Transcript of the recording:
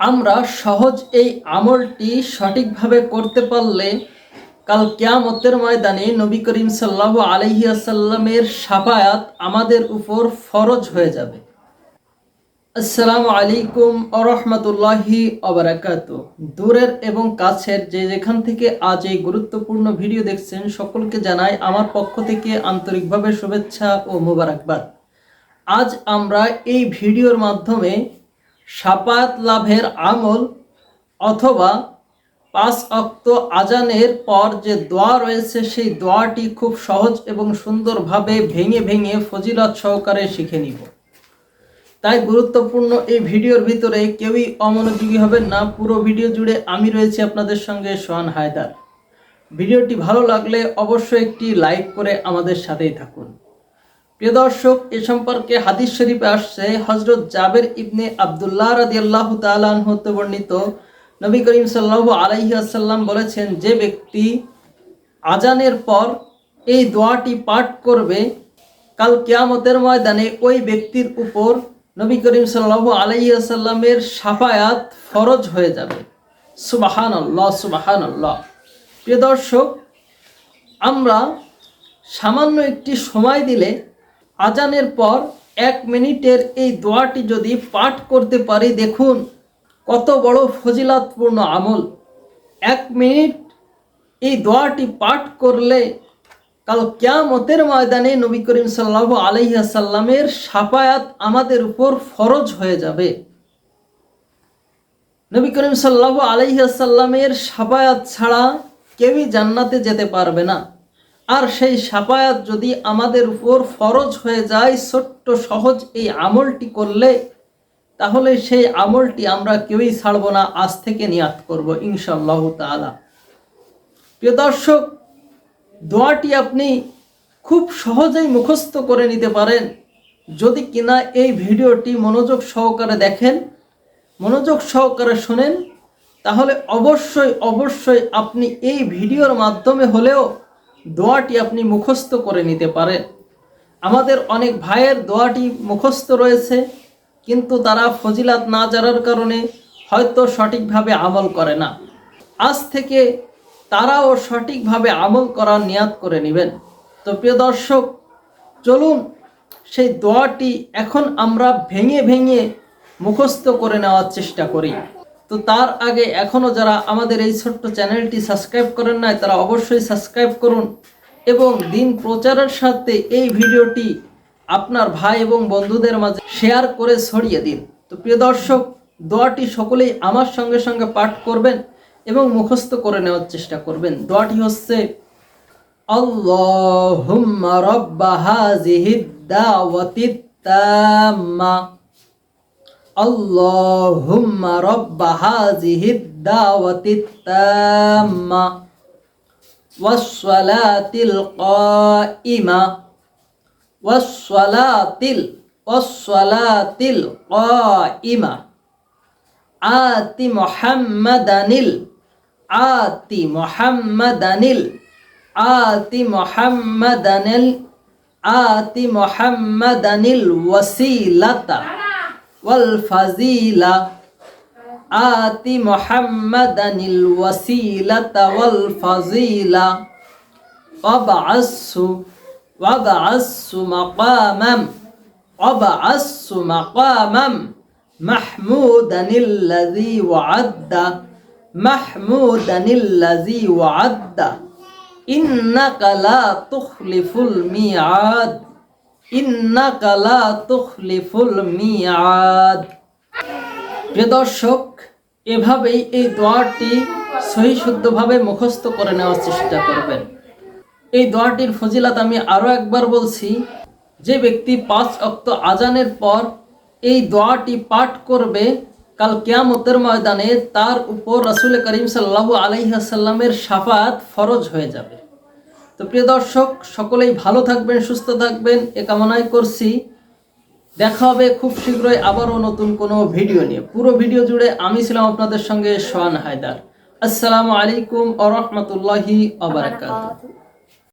আমরা সহজ এই আমলটি সঠিকভাবে করতে পারলে কাল কিয়ামতের ময়দানে নবী করিম সাল্লাল্লাহু আলাইহি ওয়াসাল্লামের শাফায়াত আমাদের উপর ফরজ হয়ে যাবে। আসসালামু আলাইকুম ওয়া রাহমাতুল্লাহি ওয়া বারাকাতুহু। দূরের এবং কাছের যে যেখান থেকে আজ এই গুরুত্বপূর্ণ ভিডিও দেখছেন সকলকে জানাই আমার পক্ষ থেকে আন্তরিকভাবে শুভেচ্ছা ও মোবারকবাদ। আজ আমরা এই ভিডিওর মাধ্যমে শাফায়াত লাভের আমল অথবা 5 ওয়াক্ত আজানের পর যে দোয়া রয়েছে সেই দোয়াটি খুব সহজ এবং সুন্দরভাবে ভেঙে ভেঙে ফজিলত সহকারে শিখে নিব। তাই গুরুত্বপূর্ণ এই ভিডিওর ভিতরে কেউই অমনোযোগী হবেন না। পুরো ভিডিও জুড়ে আমি রয়েছি আপনাদের সঙ্গে সোহান হায়দার। ভিডিওটি ভালো লাগলে অবশ্যই একটি লাইক করে আমাদের সাথেই থাকুন। প্রিয় দর্শক, এ সম্পর্কে হাদিস শরীফে আসছে, হযরত জাবের ইবনে আব্দুল্লাহ রাদিয়াল্লাহু তাআলা আনহু হতে বর্ণিত, নবী করিম সাল্লাল্লাহু আলাইহি ওয়াসাল্লাম বলেছেন, যে ব্যক্তি আজানের পর এই দোয়াটি পাঠ করবে কাল কিয়ামতের ময়দানে ওই ব্যক্তির উপর নবী করিম সাল্লাল্লাহু আলাইহি ওয়াসাল্লামের শাফায়াত ফরজ হয়ে যাবে। সুবহানাল্লাহ, সুবহানাল্লাহ। প্রিয় দর্শক, আমরা সামান্য একটি সময় দিলে আজানের পর 1 মিনিটের এই দোয়াটি যদি পাঠ করতে পারি, দেখুন কত বড় ফজিলতপূর্ণ আমল। 1 মিনিট এই দোয়াটি পাঠ করলে কাল কিয়ামতের ময়দানে নবী করিম সাল্লাল্লাহু আলাইহি ওয়াসাল্লামের শাফায়াত আমাদের উপর ফরজ হয়ে যাবে। নবী করিম সাল্লাল্লাহু আলাইহি ওয়াসাল্লামের শাফায়াত ছাড়া কেউই জান্নাতে যেতে পারবে না। আর সেই শাফায়াত যদি আমাদের উপর ফরজ হয়ে যায় ছোট্ট সহজ এই আমলটি করলে, তাহলে সেই আমলটি আমরা কেউই ছাড়ব না। আজ থেকে নিয়াত করব ইনশাআল্লাহ তাআলা। প্রিয় দর্শক, দোয়াটি আপনি খুব সহজেই মুখস্থ করে নিতে পারেন যদি কিনা এই ভিডিওটি মনোযোগ সহকারে দেখেন, মনোযোগ সহকারে শোনেন, তাহলে অবশ্যই আপনি এই ভিডিওর মাধ্যমে হলেও দোয়াটি আপনি মুখস্থ করে নিতে পারেন। আমাদের অনেক ভাইয়ের দোয়াটি মুখস্থ রয়েছে, কিন্তু তারা ফজিলাত না জানার কারণে হয়তো সঠিকভাবে আমল করে না। আজ থেকে তারাও সঠিকভাবে আমল করার নিয়াত করে নেবেন। তো প্রিয় দর্শক, চলুন সেই দোয়াটি এখন আমরা ভেঙে ভেঙে মুখস্থ করে নেওয়ার চেষ্টা করি। তো তার আগে এখনও যারা আমাদের এই ছোট্ট চ্যানেলটি সাবস্ক্রাইব করেন নাই, তারা অবশ্যই সাবস্ক্রাইব করুন এবং দিন প্রচারের সাথে এই ভিডিওটি আপনার ভাই এবং বন্ধুদের মাঝে শেয়ার করে ছড়িয়ে দিন। তো প্রিয় দর্শক, দোয়াটি সকলেই আমার সঙ্গে সঙ্গে পাঠ করবেন এবং মুখস্থ করে নেওয়ার চেষ্টা করবেন। দোয়াটি হচ্ছে, আল্লাহুম্মা রাব্বা হাযিহিদ দাওয়াতিত তাম্মা, আল্লাহুম্মা রাব্বা হাযিহিদ দাওয়াতিত তাম্মা ওয়াস-সালাতিল কাইমা ওয়াস-সালাতিল কাইমা আতি মুহাম্মাদানিল ওয়াসিলাতা ওয়াল ফাজিলা, আতি মুহাম্মাদানিল ওয়াসিলাতা ওয়াল ফাজিলা ওয়াবআসহু মাকামাম মাহমুদানিল্লাযী ওয়া'আদা ইন্নাকা লা তুখলিফুল মিআদ। প্রিয় দর্শক, এভাবেই এই দোয়াটি সহি শুদ্ধভাবে মুখস্থ করে নেওয়ার চেষ্টা করবেন। এই দোয়াটির ফজিলত আমি আরও একবার বলছি, যে ব্যক্তি 5 ওয়াক্ত আজানের পর এই দোয়াটি পাঠ করবে কাল কিয়ামতের ময়দানে তার উপর রাসূল করিম সাল্লাল্লাহু আলাইহি ওয়াসাল্লামের শাফায়াত ফরজ হয়ে যাবে। তো প্রিয় দর্শক, সকলেই ভালো থাকবেন, সুস্থ থাকবেন এ কামনাই করছি। দেখা হবে খুব শীঘ্রই আবারও নতুন কোনো ভিডিও নিয়ে। পুরো ভিডিও জুড়ে আমি ছিলাম আপনাদের সঙ্গে সোহান হায়দার। আসসালামু আলাইকুম ওয়া রাহমাতুল্লাহি ওয়া বারাকাতুহু।